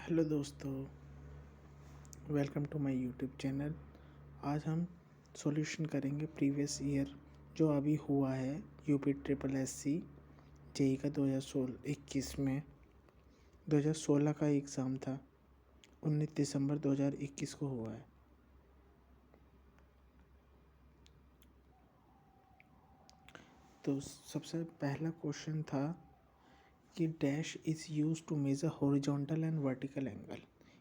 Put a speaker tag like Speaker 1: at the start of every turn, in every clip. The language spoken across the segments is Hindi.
Speaker 1: हेलो दोस्तों, welcome to my YouTube channel. आज हम सॉल्यूशन करेंगे प्रीवियस ईयर जो अभी हुआ है UP triple S C JE का 2021 में 2016 का एग्ज़ाम था। 19 दिसंबर 2021 को हुआ है। तो सबसे पहला क्वेश्चन था कि dash is use to measure horizontal and vertical angle.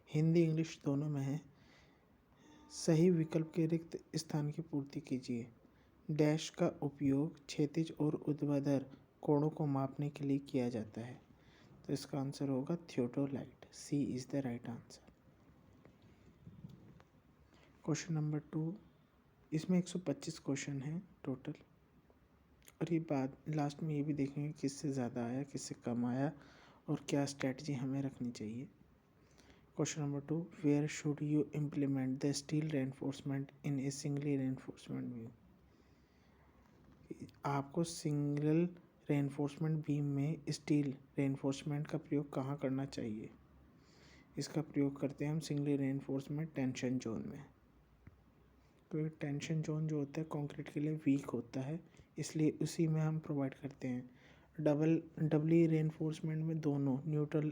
Speaker 1: Hindi English दोनों में है। सही विकल्प के रिक्त स्थान की पूर्ति कीजिए। डैश का उपयोग क्षैतिज और ऊर्ध्वाधर कोणों को मापने के लिए किया जाता है। तो इसका आंसर होगा theodolite. C is the right answer. Question number 2, इसमें 125 क्वेश्चन हैं टोटल, और ये बाद लास्ट में ये भी देखेंगे किससे ज़्यादा आया किससे कम आया और क्या स्ट्रेटजी हमें रखनी चाहिए। Question number 2, where should you implement the steel reinforcement in a singly reinforcement beam. आपको सिंगल रेनफोर्समेंट बीम में स्टील रेनफोर्समेंट का प्रयोग कहाँ करना चाहिए। इसका प्रयोग करते हैं हम सिंगली रेनफोर्समेंट टेंशन जोन में, क्योंकि टेंशन जोन जो होता है कंक्रीट के लिए वीक होता है, इसलिए उसी में हम प्रोवाइड करते हैं। डबली रेनफोर्समेंट में दोनों न्यूट्रल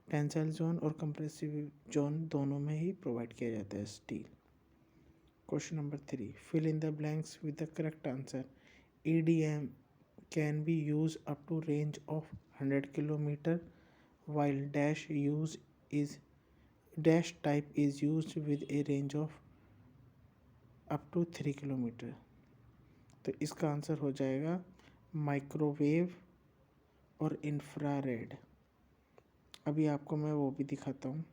Speaker 1: टेंसाइल जोन और कंप्रेसिव जोन दोनों में ही प्रोवाइड किया जाता है steel. Question number 3, fill in the blanks with the correct answer. EDM can be used up to range of 100 km while dash type is used with a range of up to 3 km। तो इसका आंसर हो जाएगा माइक्रोवेव और इंफ्रारेड। अभी आपको मैं वो भी दिखाता हूँ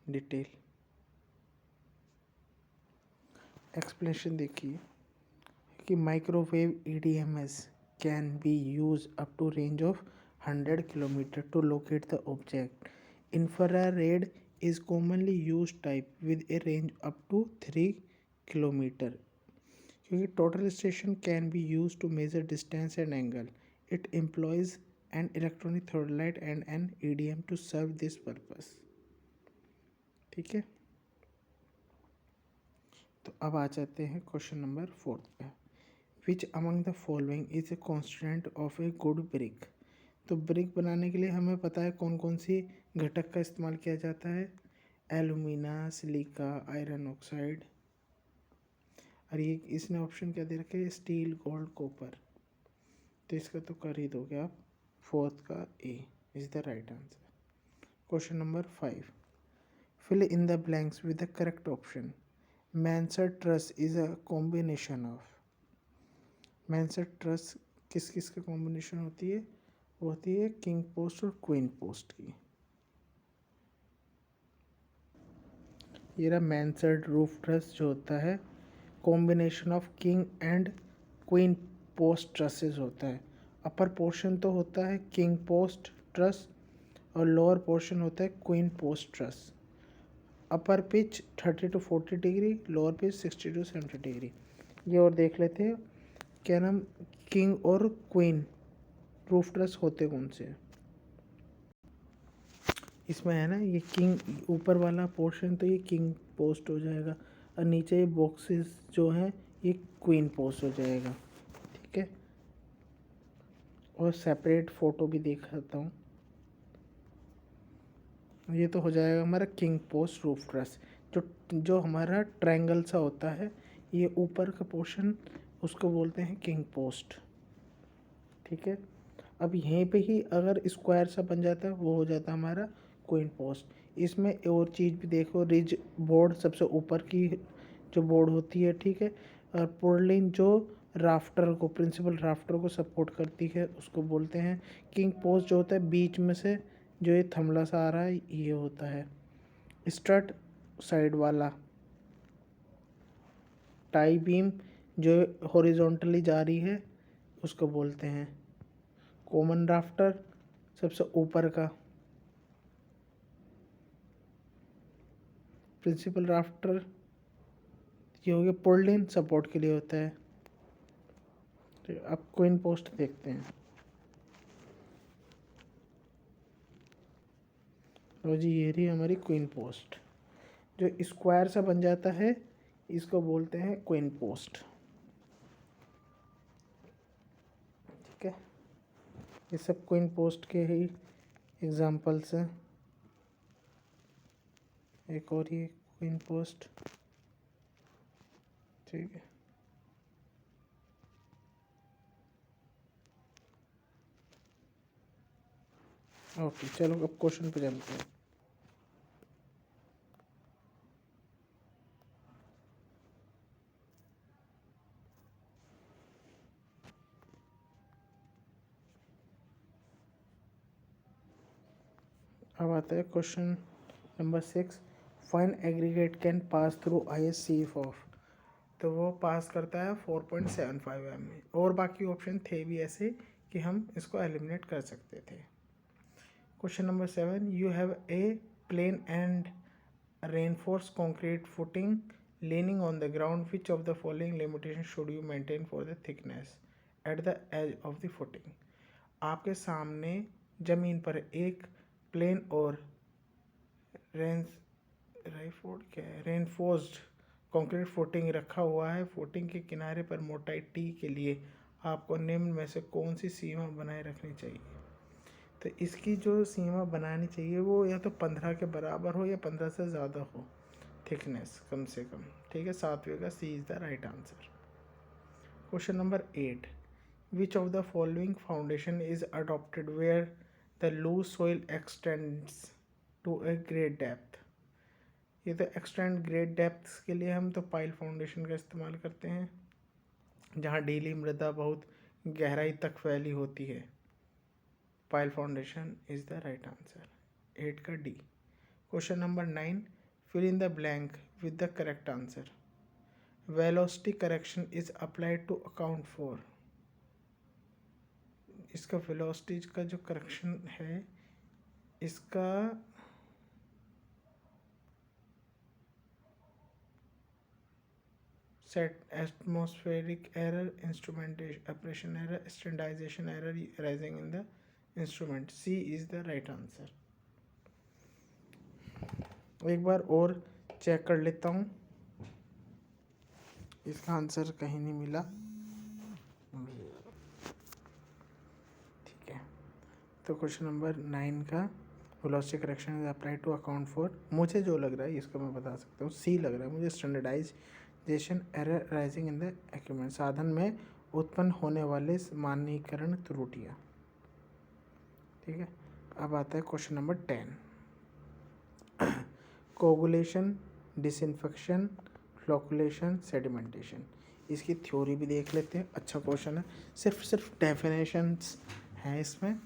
Speaker 1: डिटेल। एक्सप्लेनेशन देखिए कि microwave EDMS can be used up to range of 100 km to locate the object. Infrared is commonly used type with a range up to 3 km. क्योंकि total station can be used to measure distance and angle. It employs an electronic theodolite and an EDM to serve this purpose. ठीक है, तो अब आ जाते हैं क्वेश्चन नंबर 4 पे। Which among the following is a constant of a good brick. तो ब्रिक बनाने के लिए हमें पता है कौन कौन सी घटक का इस्तेमाल किया जाता है। एलुमिना, सिलिका, आयरन ऑक्साइड, और ये इसने ऑप्शन क्या दे रखे हैं, स्टील, गोल्ड, कॉपर। तो इसका तो कर ही दोगे आप, फोर्थ का A is the right answer. Question number 5, fill in the blanks with the correct option. Mansard truss is a combination of. Mansard truss किस किस का कॉम्बिनेशन होती है, वो होती है किंग पोस्ट और क्वीन पोस्ट की। ये रहा मैंसर्ड रूफ ट्रस जो होता है combination of king and queen post trusses होता है। अपर पोर्शन तो होता है किंग पोस्ट ट्रस और लोअर पोर्शन होता है queen post truss. Upper pitch 30 to 40 degree, lower pitch 60 to 70 degree. ये और देख लेते हैं क्या नाम, किंग और क्वीन रूफ ट्रस होते कौन से। इसमें है ना ये किंग, ऊपर वाला पोर्शन तो ये किंग पोस्ट हो जाएगा और नीचे ये बॉक्सेस जो हैं ये क्वीन पोस्ट हो जाएगा। ठीक है, और सेपरेट फ़ोटो भी दिखाता हूँ। ये तो हो जाएगा हमारा किंग पोस्ट रूफ ट्रस। जो हमारा ट्रायंगल सा होता है, ये ऊपर का पोर्शन उसको बोलते हैं किंग पोस्ट। ठीक है, अब यहीं पे ही अगर स्क्वायर सा बन जाता है वो हो जाता है हमारा क्वीन पोस्ट। इसमें और चीज़ भी देखो, रिज बोर्ड सबसे ऊपर की जो बोर्ड होती है, ठीक है, और पोर्लिन जो राफ्टर को, प्रिंसिपल राफ्टर को सपोर्ट करती है उसको बोलते हैं किंग पोस्ट। जो होता है बीच में से जो ये थमला सा आ रहा है ये होता है स्ट्रट साइड वाला। टाई बीम जो हॉरिजॉन्टली जा रही है उसको बोलते हैं कॉमन राफ्टर, सबसे ऊपर का प्रिंसिपल राफ्टर। ये हो गया पोर्लिन, सपोर्ट के लिए होता है। तो अब क्वीन पोस्ट देखते हैं। तो जी ये रही हमारी क्वीन पोस्ट। जो स्क्वायर सा बन जाता है इसको बोलते हैं क्वीन पोस्ट। ठीक है, ये सब क्वीन पोस्ट के ही एग्जांपल्स हैं। एक और ये क्वीन पोस्ट। ठीक है, ओके चलो अब क्वेश्चन पे चलते हैं। अब आता है question number 6। Fine aggregate can pass through ISCF of. तो वो पास करता है 4.75 में, और बाकी ऑप्शन थे भी ऐसे कि हम इसको एलिमिनेट कर सकते थे। Question number 7। You have a plain and reinforced concrete footing leaning on the ground. Which of the following limitations should you maintain for the thickness at the edge of the footing? आपके सामने जमीन पर एक प्लेन और रेनफोर्स्ड कंक्रीट फुटिंग रखा हुआ है। फुटिंग के किनारे पर मोटाई टी के लिए आपको निम्न में से कौन सी सीमा बनाए रखनी चाहिए? तो इसकी जो सीमा बनानी चाहिए वो या तो 15 के बराबर हो या 15 से ज़्यादा हो थिकनेस कम से कम। ठीक है, 7वें का C is the right answer. Question number 8। Which of the following foundation is adopted where the loose soil extends to a great depth? ये तो एक्सटेंड ग्रेट डेप्थ के लिए हम तो पाइल फाउंडेशन का इस्तेमाल करते हैं, जहाँ ढीली मृदा बहुत गहराई तक फैली होती है। Pile foundation is the right answer, 8 का D. Question number 9। Fill in the blank with the correct answer. Velocity correction is applied to account for. इसका वेलोसिटी का जो करेक्शन है इसका set atmospheric error, instrumentation operation error, standardization error rising in the instrument. C is the right answer. एक बार और चेक कर लेता हूँ, इसका आंसर कहीं नहीं मिला। ठीक है, तो क्वेश्चन नंबर 9 का velocity correction is applied to account for, मुझे जो लग रहा है इसको मैं बता सकता हूँ, सी लग रहा है मुझे। Standardization error rising in the equipment, साधन में उत्पन्न होने वाले मानकीकरण त्रुटियाँ। ठीक है, अब आता है question number 10। Coagulation, disinfection, flocculation, sedimentation. इसकी थ्योरी भी देख लेते हैं, अच्छा क्वेश्चन है। सिर्फ डेफिनेशंस हैं इसमें,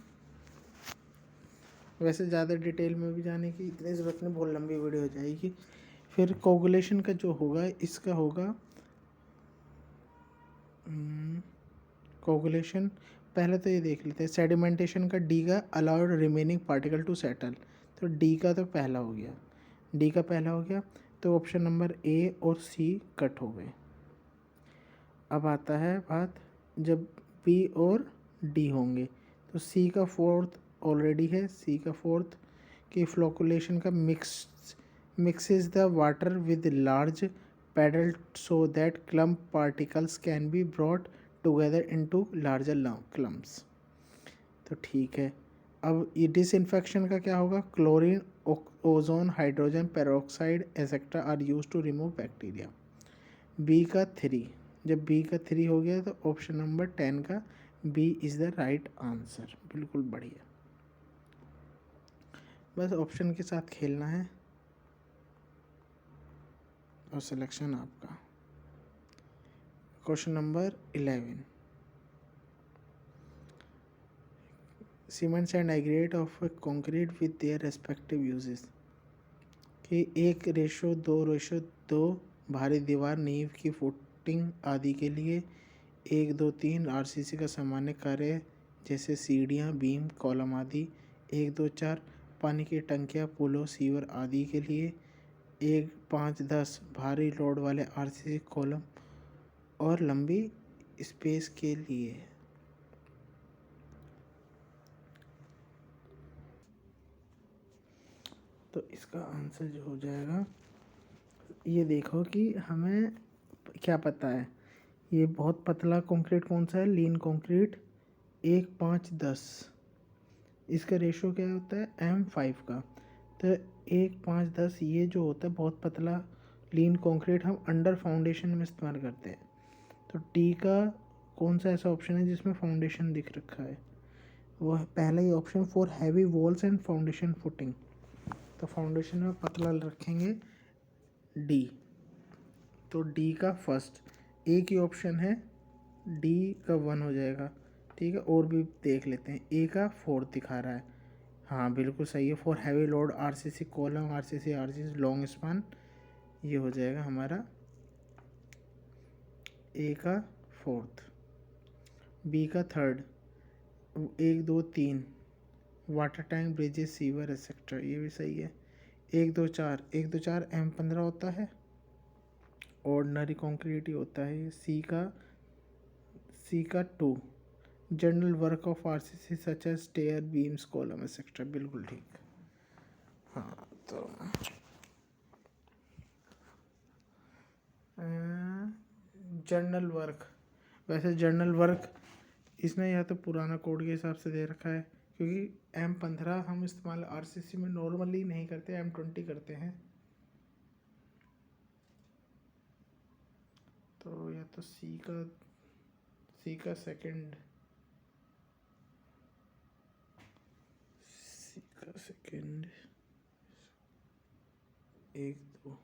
Speaker 1: वैसे ज़्यादा डिटेल में भी जाने की इतनी ज़रूरत नहीं, बहुत लंबी वीडियो हो जाएगी। फिर कोगुलेशन का जो होगा इसका होगा कोगुलेशन, पहले तो ये देख लेते हैं। सेडिमेंटेशन का डी का allowed remaining particle to settle, तो डी का तो पहला हो गया, डी का पहला हो गया, तो ऑप्शन नंबर ए और सी कट हो गए। अब आता है बात जब बी और डी होंगे, तो सी का फोर्थ ऑलरेडी है, सी का फोर्थ कि फ्लोकुलेशन का mixes the water with large paddle so that clump particles can be brought together into larger clumps. तो ठीक है, अब ये डिसइंफेक्शन का क्या होगा? Chlorine, ozone, hydrogen peroxide etcetera are use to remove bacteria. B का 3, जब बी का 3 हो गया तो ऑप्शन नंबर 10 का B is the right answer. बिल्कुल बढ़िया, बस ऑप्शन के साथ खेलना है और सिलेक्शन आपका। Question number 11। Cements and aggregate of concrete with their respective uses, कि 1:2:2 भारी दीवार, नींव की फुटिंग आदि के लिए 1, 2, 3 RCC का सामान्य कार्य जैसे सीढ़ियाँ, बीम, कॉलम आदि। 1, 2, 4 पानी की टंकियाँ, पुलों, सीवर आदि के लिए। 1, 5, 10 भारी लोड वाले RCC कॉलम और लंबी स्पेस के लिए। तो इसका आंसर जो हो जाएगा, ये देखो कि हमें क्या पता है, ये बहुत पतला कंक्रीट कौन सा है, लीन कंक्रीट 1:5:10, इसका रेशो क्या होता है M5 का। तो 1:5:10 ये जो होता है बहुत पतला लीन कंक्रीट हम अंडर फाउंडेशन में इस्तेमाल करते हैं। तो टी का कौन सा ऐसा ऑप्शन है जिसमें फाउंडेशन दिख रखा है, वो है पहला ही option for heavy walls and foundation footing. तो फाउंडेशन में पतला रखेंगे डी। तो डी का फर्स्ट, एक ही ऑप्शन है, डी का 1 हो जाएगा। ठीक है, और भी देख लेते हैं। ए का 4 दिखा रहा है, हाँ बिल्कुल सही है, for heavy load RCC column, RCC RCC long span, ये हो जाएगा हमारा ए का 4th। बी का 3rd, 1 2 3 water tank, bridges, sewer etcetera, ये भी सही है। 1 2 4 M15 होता है, ऑर्डनरी कंक्रीट ही होता है। सी का 2 general work of RCC such as stair, beams, column etcetera, बिल्कुल ठीक। हाँ तो जर्नल वर्क, वैसे जर्नल वर्क इसने या तो पुराना कोड के हिसाब से दे रखा है, क्योंकि M15 हम इस्तेमाल आरसीसी में नॉर्मली नहीं करते, M20 करते हैं। तो या तो सी का सेकंड, एक दो,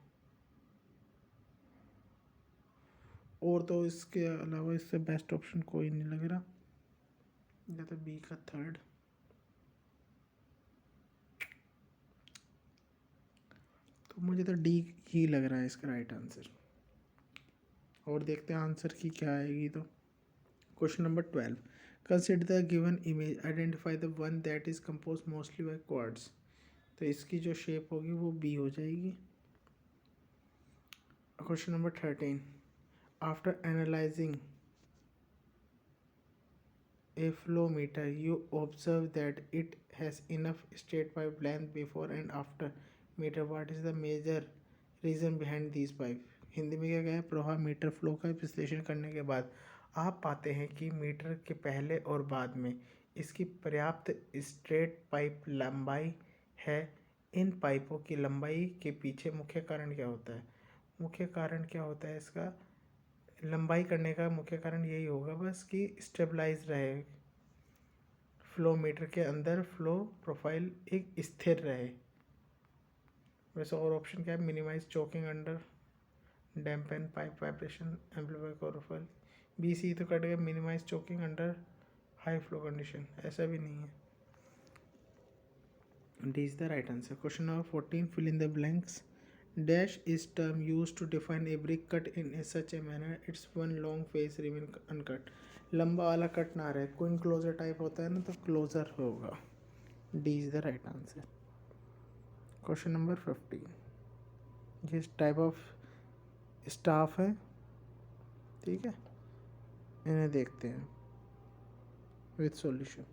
Speaker 1: और तो इसके अलावा इससे बेस्ट ऑप्शन कोई नहीं लग रहा, या तो बी का 3rd। तो मुझे तो डी ही लग रहा है इसका राइट आंसर। और देखते हैं आंसर की क्या आएगी। तो question number 12, consider the given image, identify the one that is compose mostly bye quartz. तो इसकी जो शेप होगी वो बी हो जाएगी। Question number 13, after analysing a flow meter you observe that it has enough straight pipe length before and after meter, what is the major reason behind these pipe। Hindi में क्या है, प्रवाह मीटर फ्लो का विश्लेषण करने के बाद आप पाते हैं कि मीटर के पहले और बाद में इसकी पर्याप्त स्ट्रेट पाइप लंबाई है। इन पाइपों की लंबाई के पीछे मुख्य कारण क्या होता है, मुख्य कारण क्या होता है इसका लंबाई करने का मुख्य कारण यही होगा बस कि स्टेबलाइज रहे, फ्लो मीटर के अंदर फ्लो प्रोफाइल एक स्थिर रहे। वैसे और ऑप्शन क्या है, minimize choking under dampen pipe vibration amplify कोरोफाइल। बी सी तो कट गया, minimize choking under high flow condition, ऐसा भी नहीं है। D is the right answer. Question number 14, fill in the blanks. Dash is term used to define a brick cut in such a manner its one long face remain uncut। लंबा वाला कट ना रहे, कोई क्लोजर टाइप होता है ना, तो क्लोजर होगा। D is the right answer. Question number 15, जिस टाइप ऑफ स्टाफ है, ठीक है, इन्हें देखते हैं विथ सॉल्यूशन।